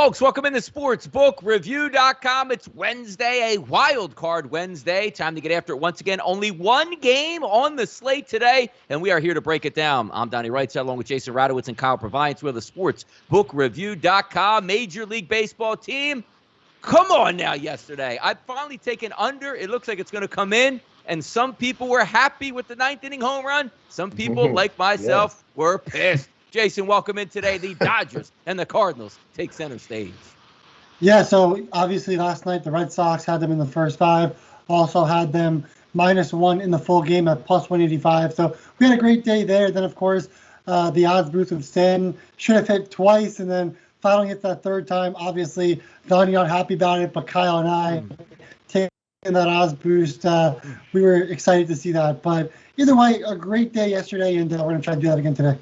Folks, welcome into SportsBookReview.com. It's Wednesday, a wild card Wednesday. Time to get after it once again. Only one game on the slate today, and we are here to break it down. I'm Donnie RightSide, along with Jason Radowitz and Kyle Purviance. We're the SportsBookReview.com Major League Baseball team. Come on now yesterday. I've finally taken under. It looks like it's going to come in, and some people were happy with the ninth inning home run. Some people, like myself, were pissed. Jason, welcome in today. The Dodgers and the Cardinals take center stage. Yeah, so obviously last night the Red Sox had them in the first five, also had them -1 in the full game at +185. So we had a great day there. Then, of course, the odds boost with Stanton should have hit twice, and then finally hit that third time. Obviously, Donnie not happy about it, but Kyle and I taking that odds boost. We were excited to see that. But either way, a great day yesterday, and we're going to try to do that again today.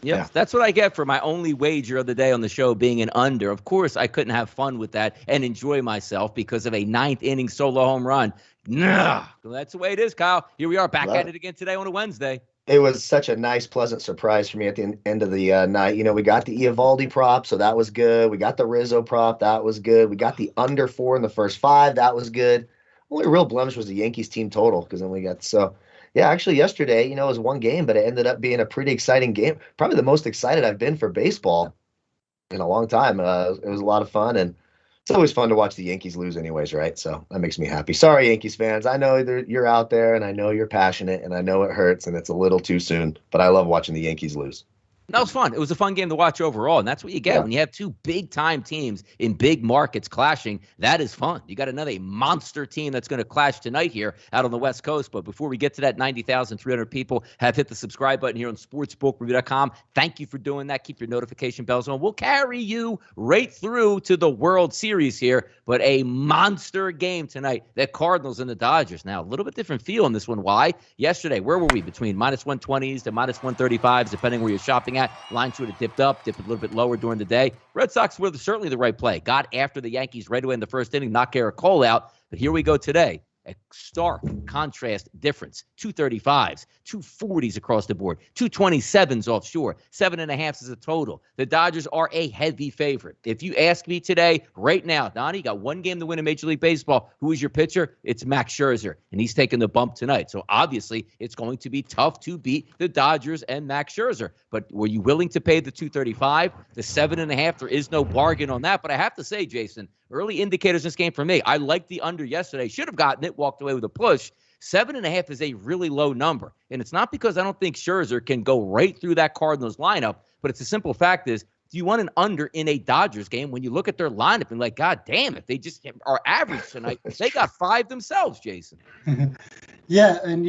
Yep, that's what I get for my only wager of the day on the show being an under. Of course, I couldn't have fun with that and enjoy myself because of a ninth inning solo home run. Nah, that's the way it is, Kyle. Here we are back at it again today on a Wednesday. It was such a nice, pleasant surprise for me at the end of the night. You know, we got the Eovaldi prop, so that was good. We got the Rizzo prop, that was good. We got the under 4 in the first 5, that was good. Only real blemish was the Yankees team total, because then we got Yeah, actually yesterday, it was one game, but it ended up being a pretty exciting game. Probably the most excited I've been for baseball in a long time. It was a lot of fun, and it's always fun to watch the Yankees lose anyways, right? So that makes me happy. Sorry, Yankees fans. I know you're out there, and I know you're passionate, and I know it hurts, and it's a little too soon, but I love watching the Yankees lose. That was fun. It was a fun game to watch overall, and that's what you get when you have two big-time teams in big markets clashing. That is fun. You got another monster team that's going to clash tonight here out on the West Coast. But before we get to that, 90,300 people have hit the subscribe button here on SportsBookReview.com. Thank you for doing that. Keep your notification bells on. We'll carry you right through to the World Series here, but a monster game tonight. The Cardinals and the Dodgers. Now, a little bit different feel on this one. Why? Yesterday, where were we? Between -120s to -135s, depending where you're shopping at. Line sort of dipped up, dipped a little bit lower during the day. Red Sox were certainly the right play. Got after the Yankees right away in the first inning, knock Garrett Cole out. But here we go today. A stark contrast difference. 235s, 240s across the board, 227s offshore, 7.5s is a total. The Dodgers are a heavy favorite. If you ask me today, right now, Donnie, you got one game to win in Major League Baseball. Who is your pitcher? It's Max Scherzer, and he's taking the bump tonight. So obviously, it's going to be tough to beat the Dodgers and Max Scherzer. But were you willing to pay the 235, the 7.5? There is no bargain on that. But I have to say, Jason, early indicators in this game for me. I liked the under yesterday. Should have gotten it. Walked away with a push. 7.5 is a really low number. And it's not because I don't think Scherzer can go right through that Cardinals lineup, but it's a simple fact is, do you want an under in a Dodgers game when you look at their lineup and like, God damn it, they just are average tonight. They got 5 themselves, Jason. Yeah, and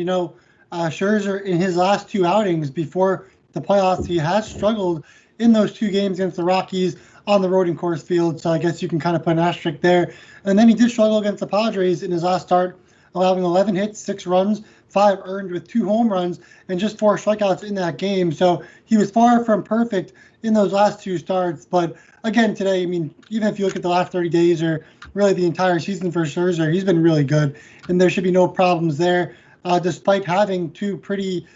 Scherzer in his last 2 outings before the playoffs, he has struggled in those 2 games against the Rockies on the road in Coors Field, so I guess you can kind of put an asterisk there. And then he did struggle against the Padres in his last start, allowing 11 hits, 6 runs, 5 earned with 2 home runs, and just 4 strikeouts in that game. So he was far from perfect in those last 2 starts. But again, today, I mean, even if you look at the last 30 days or really the entire season for Scherzer, he's been really good, and there should be no problems there, despite having 2 pretty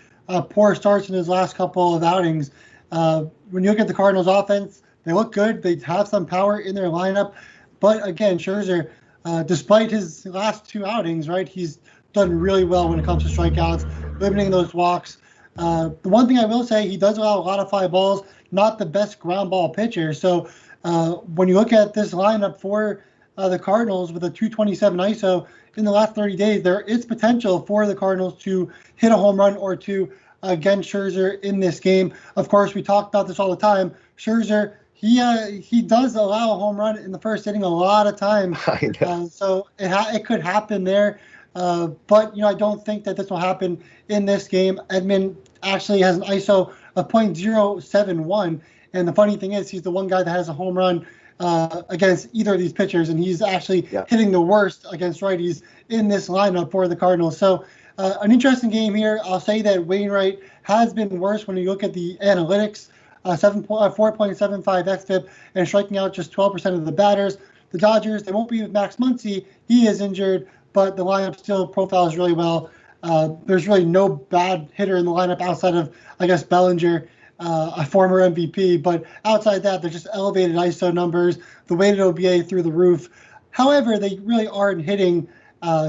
poor starts in his last couple of outings. When you look at the Cardinals' offense, they look good. They have some power in their lineup. But again, Scherzer, despite his last 2 outings, right, he's done really well when it comes to strikeouts, limiting those walks. The one thing I will say, he does allow a lot of fly balls, not the best ground ball pitcher. So when you look at this lineup for the Cardinals with a 227 ISO in the last 30 days, there is potential for the Cardinals to hit a home run or 2 against Scherzer in this game. Of course, we talk about this all the time. Scherzer, he does allow a home run in the first inning a lot of times. So it could happen there. But, I don't think that this will happen in this game. Edman actually has an ISO of .071. And the funny thing is, he's the one guy that has a home run against either of these pitchers. And he's actually hitting the worst against righties in this lineup for the Cardinals. So an interesting game here. I'll say that Wainwright has been worse when you look at the analytics. 4.75 xFIP and striking out just 12% of the batters. The Dodgers, they won't be with Max Muncy. He is injured, but the lineup still profiles really well. There's really no bad hitter in the lineup outside of, I guess, Bellinger. a former MVP. But outside that, they're just elevated ISO numbers, the weighted OBA through the roof. However, they really aren't hitting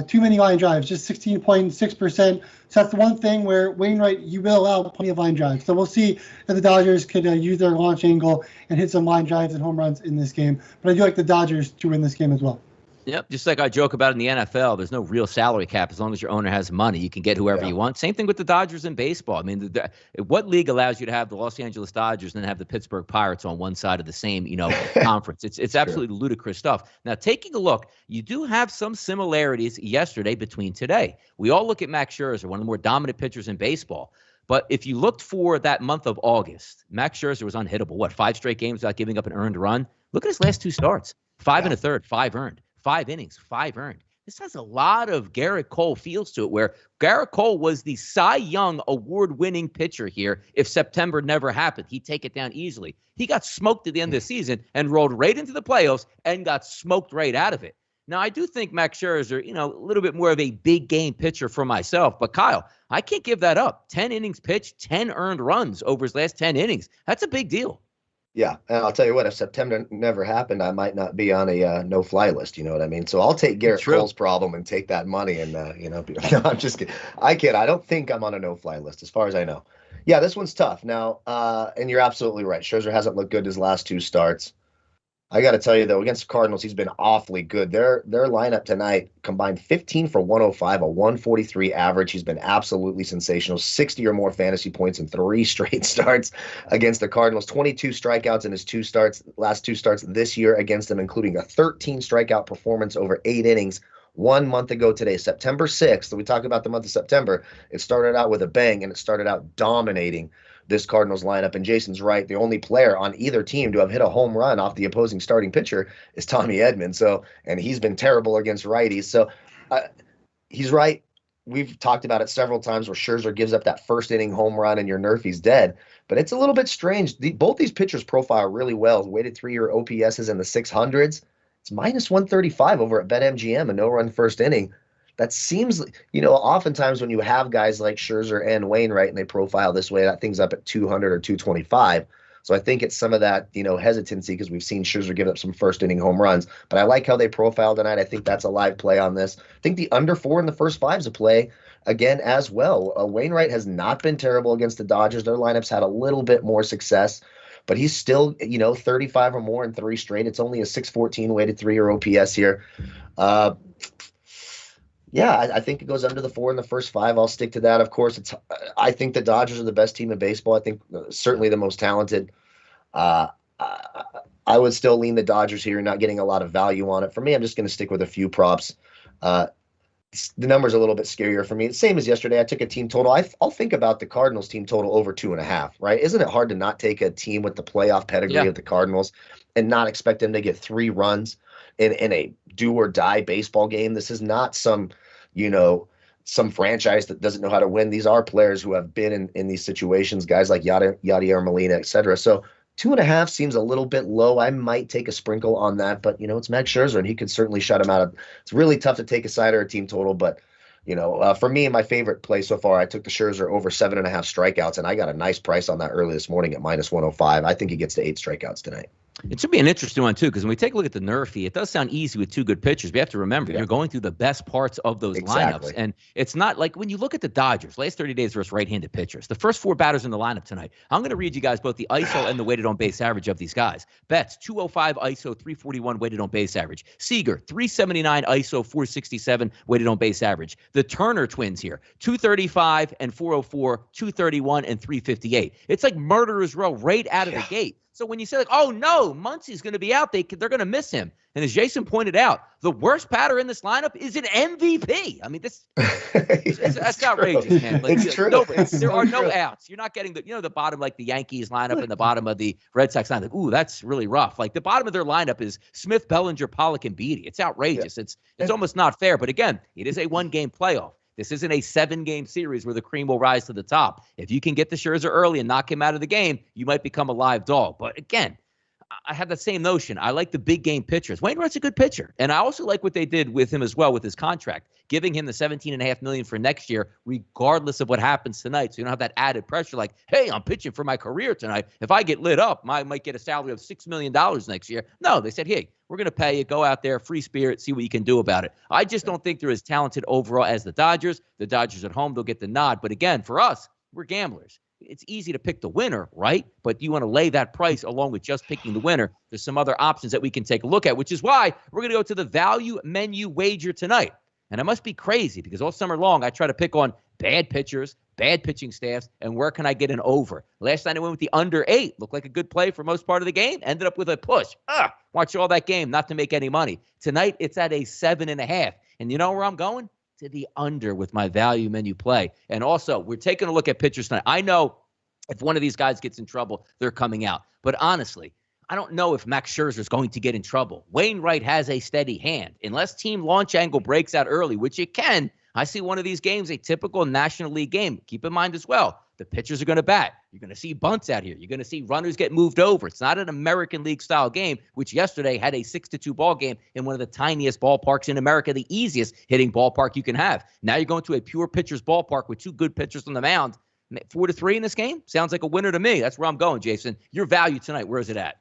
too many line drives, just 16.6%. So that's the one thing where Wainwright, you will allow plenty of line drives. So we'll see if the Dodgers could use their launch angle and hit some line drives and home runs in this game. But I do like the Dodgers to win this game as well. Yep, just like I joke about in the NFL, there's no real salary cap. As long as your owner has money, you can get whoever you want. Same thing with the Dodgers in baseball. I mean, what league allows you to have the Los Angeles Dodgers and then have the Pittsburgh Pirates on one side of the same, conference? It's absolutely ludicrous stuff. Now, taking a look, you do have some similarities yesterday between today. We all look at Max Scherzer, one of the more dominant pitchers in baseball. But if you looked for that month of August, Max Scherzer was unhittable. 5 straight games without giving up an earned run? Look at his last 2 starts. 5 and a third, 5 earned. 5 innings, 5 earned. This has a lot of Garrett Cole feels to it, where Garrett Cole was the Cy Young award-winning pitcher here. If September never happened, he'd take it down easily. He got smoked at the end of the season and rolled right into the playoffs and got smoked right out of it. Now, I do think Max Scherzer, a little bit more of a big game pitcher for myself. But, Kyle, I can't give that up. 10 innings pitched, 10 earned runs over his last 10 innings. That's a big deal. Yeah, and I'll tell you what, if September never happened, I might not be on a no-fly list, you know what I mean? So I'll take Garrett Cole's problem and take that money and, no, I'm just kidding. I don't think I'm on a no-fly list as far as I know. Yeah, this one's tough. Now, and you're absolutely right. Scherzer hasn't looked good his last 2 starts. I got to tell you, though, against the Cardinals, he's been awfully good. Their lineup tonight combined 15 for 105, a 143 average. He's been absolutely sensational. 60 or more fantasy points in 3 straight starts against the Cardinals. 22 strikeouts in his last 2 starts this year against them, including a 13 strikeout performance over 8 innings 1 month ago today, September 6th. So we talk about the month of September. It started out with a bang, and it started out dominating this Cardinals lineup. And Jason's right. The only player on either team to have hit a home run off the opposing starting pitcher is Tommy Edman. And he's been terrible against righties. So he's right. We've talked about it several times where Scherzer gives up that first inning home run and your Nerfy's dead. But it's a little bit strange. Both these pitchers profile really well. Weighted 3-year OPS is in the 600s. It's minus 135 over at BetMGM, a no-run first inning. That seems, oftentimes when you have guys like Scherzer and Wainwright and they profile this way, that thing's up at 200 or 225. So I think it's some of that, hesitancy because we've seen Scherzer give up some first inning home runs. But I like how they profile tonight. I think that's a live play on this. I think the under 4 in the first 5 is a play again as well. Wainwright has not been terrible against the Dodgers. Their lineup's had a little bit more success. But he's still, 35 or more in 3 straight. It's only a 614 weighted 3-year OPS here. Yeah, I think it goes under the 4 in the first 5. I'll stick to that. Of course, I think the Dodgers are the best team in baseball. I think certainly the most talented. I would still lean the Dodgers here, not getting a lot of value on it. For me, I'm just going to stick with a few props. The number's a little bit scarier for me. Same as yesterday, I took a team total. I'll think about the Cardinals team total over 2.5, right? Isn't it hard to not take a team with the playoff pedigree of the Cardinals and not expect them to get 3 runs in a do-or-die baseball game? This is not some franchise that doesn't know how to win. These are players who have been in these situations, guys like Yadier Molina, et cetera. So 2.5 seems a little bit low. I might take a sprinkle on that, but it's Max Scherzer, and he could certainly shut him out. It's really tough to take a side or a team total, but for me, my favorite play so far, I took the Scherzer over 7.5 strikeouts, and I got a nice price on that early this morning at minus 105. I think he gets to 8 strikeouts tonight. It should be an interesting one, too, because when we take a look at the Nerfy, it does sound easy with 2 good pitchers. But you have to remember, you're going through the best parts of those lineups. And it's not like when you look at the Dodgers, last 30 days versus right-handed pitchers, the first 4 batters in the lineup tonight, I'm going to read you guys both the ISO and the weighted on base average of these guys. Betts, 205 ISO, 341 weighted on base average. Seager, 379 ISO, 467 weighted on base average. The Turner twins here, 235 and 404, 231 and 358. It's like murderer's row right out of the gate. So when you say, oh, no, Muncie's going to be out, they're going to miss him. And as Jason pointed out, the worst batter in this lineup is an MVP. I mean, that's outrageous, man. It's true. There are no outs. You're not getting the bottom, like the Yankees lineup and the bottom of the Red Sox lineup. Ooh, that's really rough. Like the bottom of their lineup is Smith, Bellinger, Pollock, and Beatty. It's outrageous. Yeah. It's almost not fair. But again, it is a 1-game playoff. This isn't a 7-game series where the cream will rise to the top. If you can get the Scherzer early and knock him out of the game, you might become a live dog. But again, I had the same notion. I like the big game pitchers. Wainwright's a good pitcher. And I also like what they did with him as well with his contract, giving him the $17.5 million for next year, regardless of what happens tonight. So you don't have that added pressure like, hey, I'm pitching for my career tonight. If I get lit up, I might get a salary of $6 million next year. No, they said, hey, we're going to pay you. Go out there, free spirit, see what you can do about it. I just don't think they're as talented overall as the Dodgers. The Dodgers at home, they'll get the nod. But again, for us, we're gamblers. It's easy to pick the winner, right? But you want to lay that price along with just picking the winner. There's some other options that we can take a look at, which is why we're going to go to the value menu wager tonight. And I must be crazy because all summer long I try to pick on bad pitchers, bad pitching staffs, and where can I get an over? Last night I went with the under 8. Looked like a good play for most part of the game. Ended up with a push. Watch all that game, not to make any money. Tonight it's at a 7.5. And you know where I'm going? To the under with my value menu play. And also, we're taking a look at pitchers tonight. I know if one of these guys gets in trouble, they're coming out. But honestly, I don't know if Max Scherzer is going to get in trouble. Wainwright has a steady hand. Unless team launch angle breaks out early, which it can, I see one of these games, a typical National League game. Keep in mind as well, the pitchers are going to bat. You're going to see bunts out here. You're going to see runners get moved over. It's not an American League style game, which yesterday had a 6-2 ball game in one of the tiniest ballparks in America, the easiest hitting ballpark you can have. Now you're going to a pure pitcher's ballpark with two good pitchers on the mound. 4-3 in this game? Sounds like a winner to me. That's where I'm going, Jason. Your value tonight, where is it at?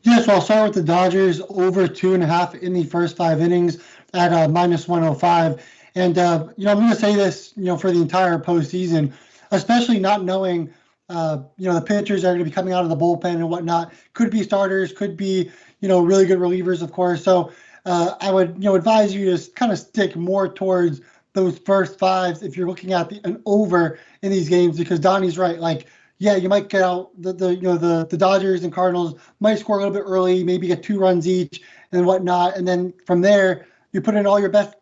Yeah, so I'll start with the Dodgers over 2.5 in the first 5 innings at -105. And, I'm going to say this, for the entire postseason, especially not knowing, the pitchers are going to be coming out of the bullpen and whatnot. Could be starters, could be, really good relievers, of course. So I would, advise you to kind of stick more towards those first 5 if you're looking at an over in these games, because Donnie's right. Like, yeah, you might get out the Dodgers and Cardinals might score a little bit early, maybe get 2 runs each and whatnot. And then from there, you put in all your best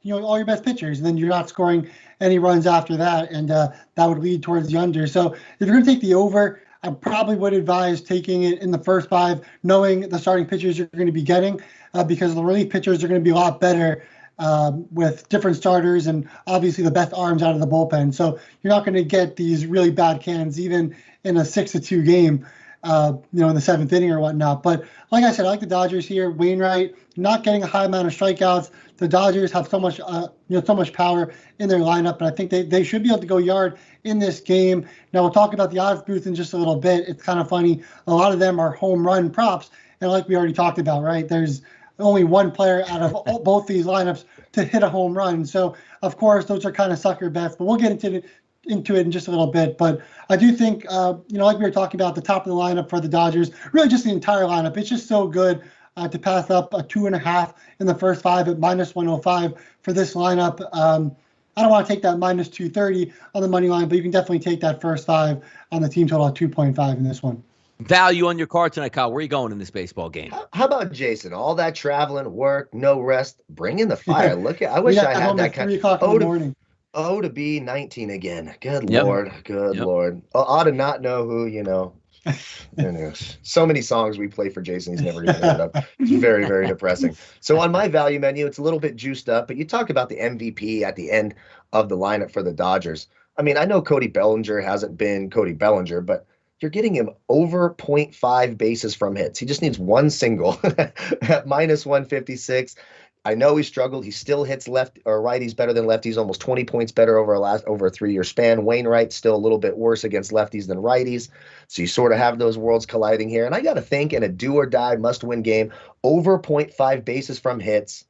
pitchers, and then you're not scoring any runs after that, and that would lead towards the under. So if you're going to take the over, I probably would advise taking it in the first 5, knowing the starting pitchers you're going to be getting, because the relief pitchers are going to be a lot better with different starters and obviously the best arms out of the bullpen. So you're not going to get these really bad cans even in a 6-2 game, in the 7th inning or whatnot. But like I said, I like the Dodgers here. Wainwright not getting a high amount of strikeouts. The Dodgers have so much power in their lineup, and I think they should be able to go yard in this game. Now we'll talk about the odds booth in just a little bit. It's kind of funny. A lot of them are home run props, and like we already talked about, right? There's only one player out of both these lineups to hit a home run. So of course those are kind of sucker bets, but we'll get into it in just a little bit. But I do think, like we were talking about, the top of the lineup for the Dodgers, really just the entire lineup, it's just so good to pass up a 2.5 in the first 5 at -105 for this lineup. I don't want to take that -230 on the money line, but you can definitely take that first 5 on the team total at 2.5 in this one. Value on your card tonight, Kyle. Where are you going in this baseball game? How about Jason? All that traveling, work, no rest, bring in the fire. Look at, I wish I had that kind of 3 o'clock in the morning. Oh, to be 19 again. Good Yep. Lord. Good Yep. Lord. Ought to not know who, Anyways, so many songs we play for Jason, he's never even heard of. It's very, very depressing. So on my value menu, it's a little bit juiced up, but you talk about the MVP at the end of the lineup for the Dodgers. I mean, I know Cody Bellinger hasn't been Cody Bellinger, but you're getting him over 0.5 bases from hits. He just needs one single at -156. I know he struggled. He still hits left or righties better than lefties, almost 20 points better over a 3-year span. Wainwright still a little bit worse against lefties than righties. So you sort of have those worlds colliding here. And I got to think, in a do or die must-win game, over 0.5 bases from hits,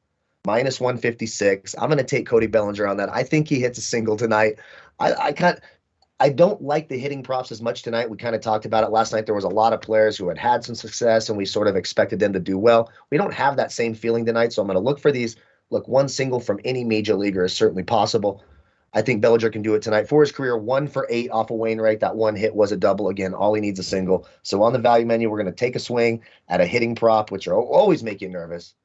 -156. I'm going to take Cody Bellinger on that. I think he hits a single tonight. I don't like the hitting props as much tonight. We kind of talked about it last night. There was a lot of players who had some success, and we sort of expected them to do well. We don't have that same feeling tonight, so I'm going to look for these. Look, one single from any major leaguer is certainly possible. I think Bellinger can do it tonight. For his career, 1 for 8 off of Wainwright. That one hit was a double. Again, all he needs is a single. So on the value menu, we're going to take a swing at a hitting prop, which are always make you nervous.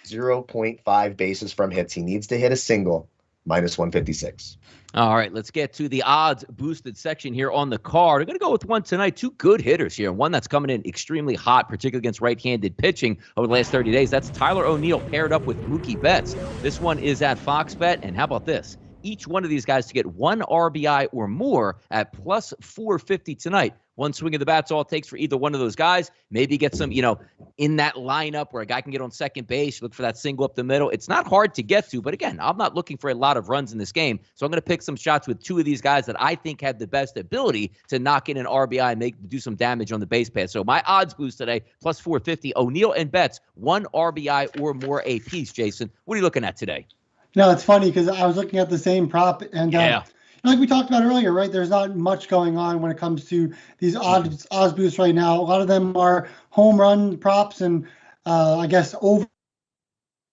0.5 bases from hits. He needs to hit a single, -156. All right, let's get to the odds boosted section here on the card. I'm going to go with one tonight, 2 good hitters here. One that's coming in extremely hot, particularly against right-handed pitching over the last 30 days. That's Tyler O'Neill paired up with Mookie Betts. This one is at Fox Bet, and how about this? each one of these guys to get 1 RBI or more at plus 450 tonight. One swing of the bat's all it takes for either one of those guys. Maybe get some, in that lineup where a guy can get on second base, look for that single up the middle. It's not hard to get to, but again, I'm not looking for a lot of runs in this game. So I'm going to pick some shots with 2 of these guys that I think have the best ability to knock in an RBI and do some damage on the base pass. So my odds boost today, plus 450. O'Neill and Betts, 1 RBI or more apiece. Jason, what are you looking at today? No, it's funny because I was looking at the same prop, and like we talked about earlier, right? There's not much going on when it comes to these odds boosts right now. A lot of them are home run props, and I guess over.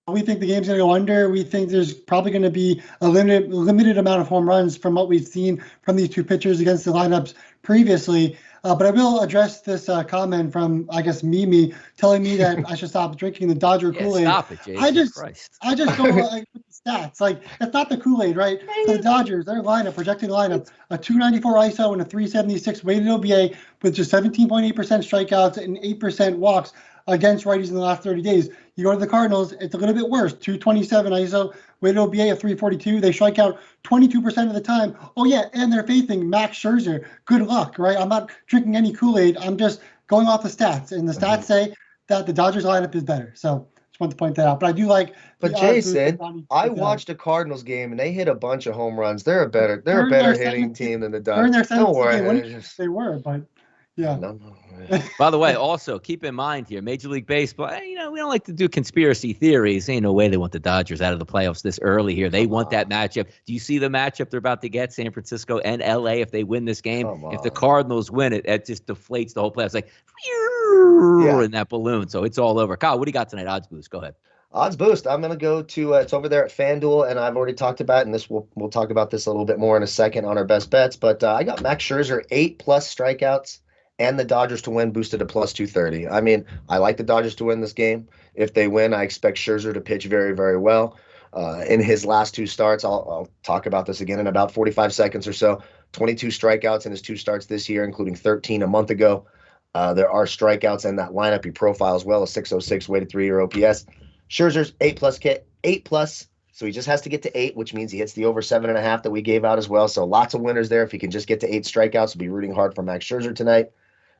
We think the game's going to go under. We think there's probably going to be a limited amount of home runs from what we've seen from these 2 pitchers against the lineups previously. But I will address this comment from, I guess, Mimi telling me that I should stop drinking the Dodger Kool-Aid. Stop it, Jason. I just go with the stats. Like, it's not the Kool-Aid, right? So the Dodgers, their lineup, projected lineup, a 294 ISO and a 376 weighted OBA with just 17.8% strikeouts and 8% walks against righties in the last 30 days. You go to the Cardinals, it's a little bit worse. 227 ISO, weighted OBA of 342. They strike out 22% of the time. Oh, yeah, and they're facing Max Scherzer. Good luck, right? I'm not drinking any Kool-Aid. I'm just going off the stats. And the stats say that the Dodgers lineup is better. So just want to point that out. But I do like. But Jason, I watched a Cardinals game, and they hit a bunch of home runs. They're a better hitting team than the Dodgers. Don't worry. They were, but. Yeah. By the way, also keep in mind here, Major League Baseball, we don't like to do conspiracy theories. Ain't no way they want the Dodgers out of the playoffs this early here. They want that matchup. Do you see the matchup they're about to get, San Francisco and LA, if they win this game? If the Cardinals win it, it just deflates the whole playoffs. Like, in that balloon. So it's all over. Kyle, what do you got tonight? Odds boost. Go ahead. Odds boost. I'm going to go to it's over there at FanDuel, and I've already talked about it, and we'll talk about this a little bit more in a second on our best bets. But I got Max Scherzer 8+ strikeouts. And the Dodgers to win boosted to plus 230. I mean, I like the Dodgers to win this game. If they win, I expect Scherzer to pitch very, very well. In his last 2 starts, I'll talk about this again in about 45 seconds or so. 22 strikeouts in his 2 starts this year, including 13 a month ago. There are strikeouts in that lineup. He profiles well, a 606 weighted 3-year OPS. Scherzer's 8+, so he just has to get to 8, which means he hits the over 7.5 that we gave out as well. So lots of winners there. If he can just get to 8 strikeouts, we'll be rooting hard for Max Scherzer tonight.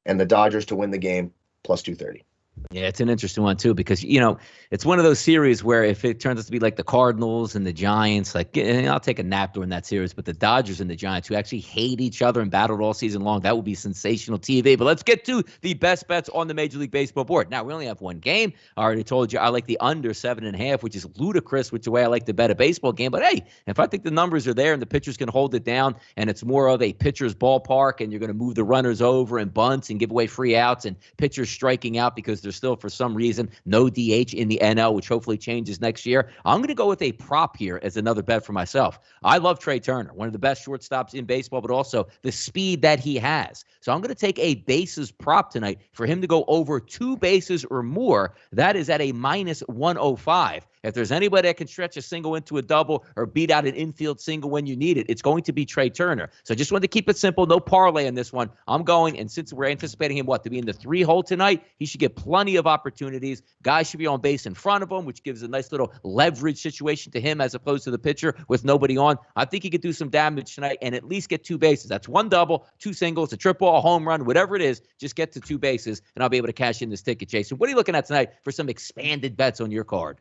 And the Dodgers to win the game, plus 230. Yeah, it's an interesting one, too, because, it's one of those series where if it turns out to be like the Cardinals and the Giants, I'll take a nap during that series, but the Dodgers and the Giants, who actually hate each other and battled all season long, that would be sensational TV. But let's get to the best bets on the Major League Baseball board. Now, we only have one game. I already told you I like the under 7.5, which is ludicrous, which is the way I like to bet a baseball game. But, hey, if I think the numbers are there and the pitchers can hold it down and it's more of a pitcher's ballpark and you're going to move the runners over and bunts and give away free outs and pitchers striking out because there's still, for some reason, no DH in the NL, which hopefully changes next year. I'm going to go with a prop here as another bet for myself. I love Trey Turner, one of the best shortstops in baseball, but also the speed that he has. So I'm going to take a bases prop tonight for him to go over 2 bases or more. That is at a minus 105. If there's anybody that can stretch a single into a double or beat out an infield single when you need it, it's going to be Trey Turner. So I just wanted to keep it simple. No parlay in this one. I'm going, and since we're anticipating him, to be in the 3-hole tonight, he should get plenty of opportunities. Guys should be on base in front of him, which gives a nice little leverage situation to him as opposed to the pitcher with nobody on. I think he could do some damage tonight and at least get 2 bases. That's 1 double, 2 singles, a triple, a home run, whatever it is. Just get to 2 bases, and I'll be able to cash in this ticket, Jason. What are you looking at tonight for some expanded bets on your card?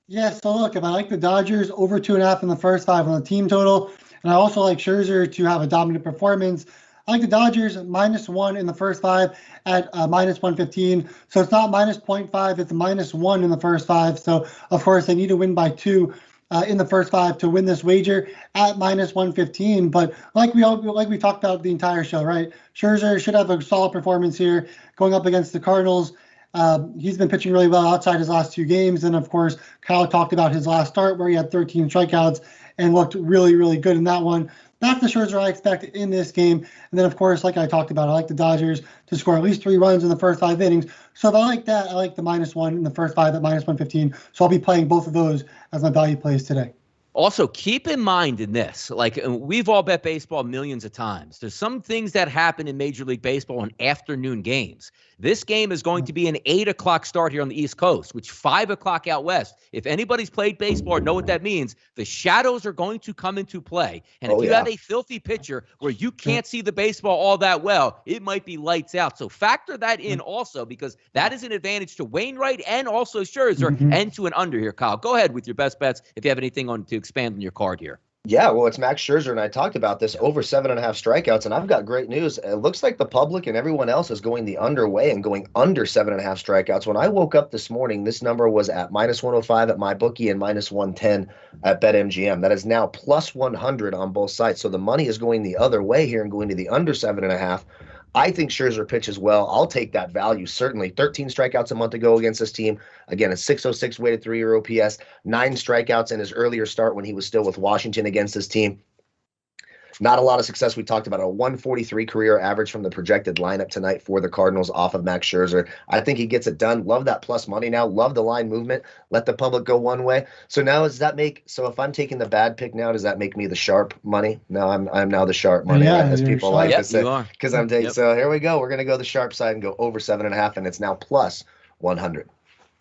Yeah, so look, if I like the Dodgers over 2.5 in the first 5 on the team total, and I also like Scherzer to have a dominant performance, I like the Dodgers -1 in the first 5 at minus 115. So it's not minus 0.5, it's -1 in the first 5. So, of course, they need to win by 2 in the first 5 to win this wager at minus 115. But like we talked about the entire show, right? Scherzer should have a solid performance here going up against the Cardinals. He's been pitching really well outside his last 2 games. And, of course, Kyle talked about his last start where he had 13 strikeouts and looked really, really good in that one. That's the Scherzer I expect in this game. And then, of course, like I talked about, I like the Dodgers to score at least 3 runs in the first 5 innings. So if I like that, I like the -1 in the first 5 at minus 115. So I'll be playing both of those as my value plays today. Also, keep in mind in this, like we've all bet baseball millions of times. There's some things that happen in Major League Baseball on afternoon games. This game is going to be an 8 o'clock start here on the East Coast, which 5 o'clock out west. If anybody's played baseball or know what that means, the shadows are going to come into play. And if you have a filthy pitcher where you can't see the baseball all that well, it might be lights out. So factor that in also, because that is an advantage to Wainwright and also Scherzer and to an under here, Kyle. Go ahead with your best bets if you have anything on to expand on your card here. Yeah, well, it's Max Scherzer, and I talked about this, over 7.5 strikeouts, and I've got great news. It looks like the public and everyone else is going the underway and going under 7.5 strikeouts. When I woke up this morning, this number was at -105 at MyBookie and -110 at BetMGM. That is now +100 on both sides. So the money is going the other way here and going to the under 7.5. I think Scherzer pitches well. I'll take that value, certainly. 13 strikeouts a month ago against this team. Again, a .606 weighted 3-year OPS, 9 strikeouts in his earlier start when he was still with Washington against this team. Not a lot of success. We talked about a 143 career average from the projected lineup tonight for the Cardinals off of Max Scherzer. I think he gets it done. Love that plus money now. Love the line movement. Let the public go one way. So now does that make, so if I'm taking the bad pick now, does that make me the sharp money? No, I'm now the sharp money, yeah, as people like to say. Because I'm taking, so here we go. We're going to go the sharp side and go over 7.5, and it's now +100.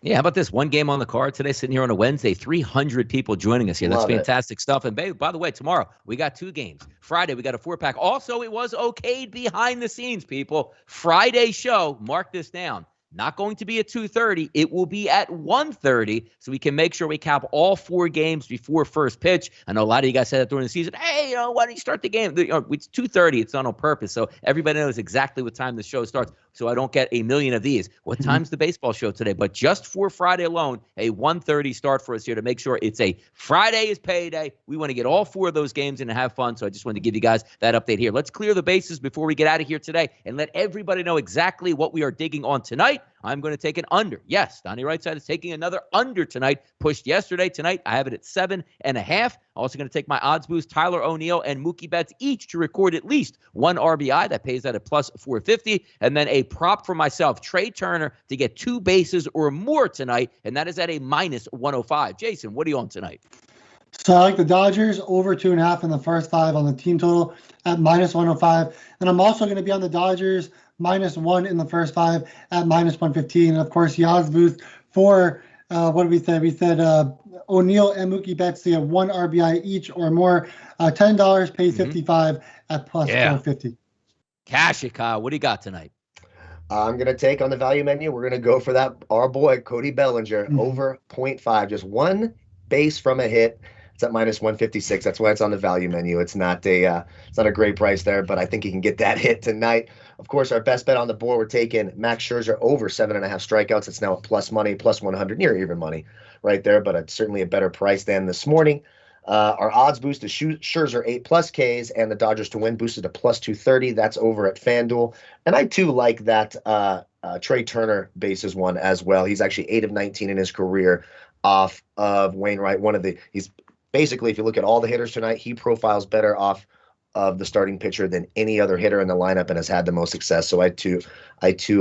Yeah, how about this? One game on the card today, sitting here on a Wednesday, 300 people joining us here. That's fantastic stuff. And by the way, tomorrow we got 2 games. Friday, we got a 4-pack. Also, it was okayed behind the scenes, people. Friday show, mark this down. Not going to be at 2:30. It will be at 1:30, so we can make sure we cap all 4 games before first pitch. I know a lot of you guys said that during the season. Hey, why don't you start the game? It's 2:30. It's done on purpose, so everybody knows exactly what time the show starts, so I don't get a million of these. What time's the baseball show today? But just for Friday alone, a 1:30 start for us here to make sure it's a Friday is payday. We want to get all 4 of those games in and have fun, so I just wanted to give you guys that update here. Let's clear the bases before we get out of here today and let everybody know exactly what we are digging on tonight. I'm going to take an under. Yes, Donnie RightSide is taking another under tonight. Pushed yesterday. Tonight, I have it at 7.5. Also going to take my odds boost, Tyler O'Neill and Mookie Betts each to record at least 1 RBI. That pays out at +450. And then a prop for myself, Trey Turner, to get 2 bases or more tonight. And that is at a -105. Jason, what are you on tonight? So I like the Dodgers over 2.5 in the first 5 on the team total at -105. And I'm also going to be on the Dodgers -1 in the first 5 at -115. And of course, the odds boost for what did we say? We said O'Neill and Mookie Betts to get 1 RBI each or more. $10 pays 55 at +450. Cash it, Kyle. What do you got tonight? I'm going to take on the value menu. We're going to go for that, our boy, Cody Bellinger, over 0.5. Just 1 base from a hit. It's at -156. That's why it's on the value menu. It's not a great price there, but I think he can get that hit tonight. Of course, our best bet on the board, we're taking Max Scherzer over 7.5 strikeouts. It's now at plus money, +100, near even money right there, but it's certainly a better price than this morning. Our odds boost is Scherzer 8+ Ks and the Dodgers to win boosted to +230. That's over at FanDuel. And I too like that Trey Turner bases one as well. He's actually 8 of 19 in his career off of Wainwright. He's basically, if you look at all the hitters tonight, he profiles better off of the starting pitcher than any other hitter in the lineup and has had the most success. So I too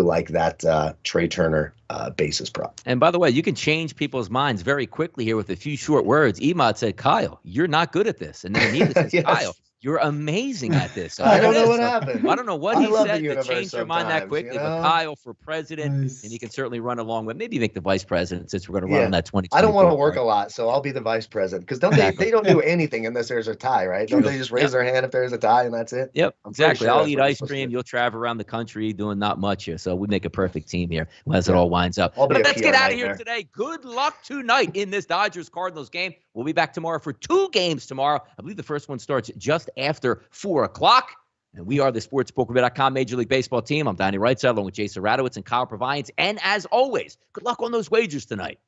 like that Trey Turner basis prop. And by the way, you can change people's minds very quickly here with a few short words. Emad said, Kyle, you're not good at this. And then Anita says, Yes. Kyle, you're amazing at this. So I don't know what happened. I don't know what he said to change your mind that quickly, you know? but Kyle for president, Nice. and he can certainly run along with, maybe make the vice president since we're going to run on that 20. I don't want to work a lot, so I'll be the vice president. Because they don't do anything unless there's a tie, right? Don't they just raise their hand if there's a tie and that's it? Yep, I'm pretty exactly. sure I'll that's eat what ice you're cream. supposed You'll travel around the country doing not much here. So we make a perfect team here as it all winds up. I'll be But a let's get PR out of here nightmare. today. Good luck tonight in this Dodgers-Cardinals game. We'll be back tomorrow for 2 games tomorrow. I believe the first one starts just after 4 o'clock. And we are the SportsBookReview.com Major League Baseball team. I'm Donnie RightSide along with Jason Radowitz and Kyle Purviance. And as always, good luck on those wagers tonight.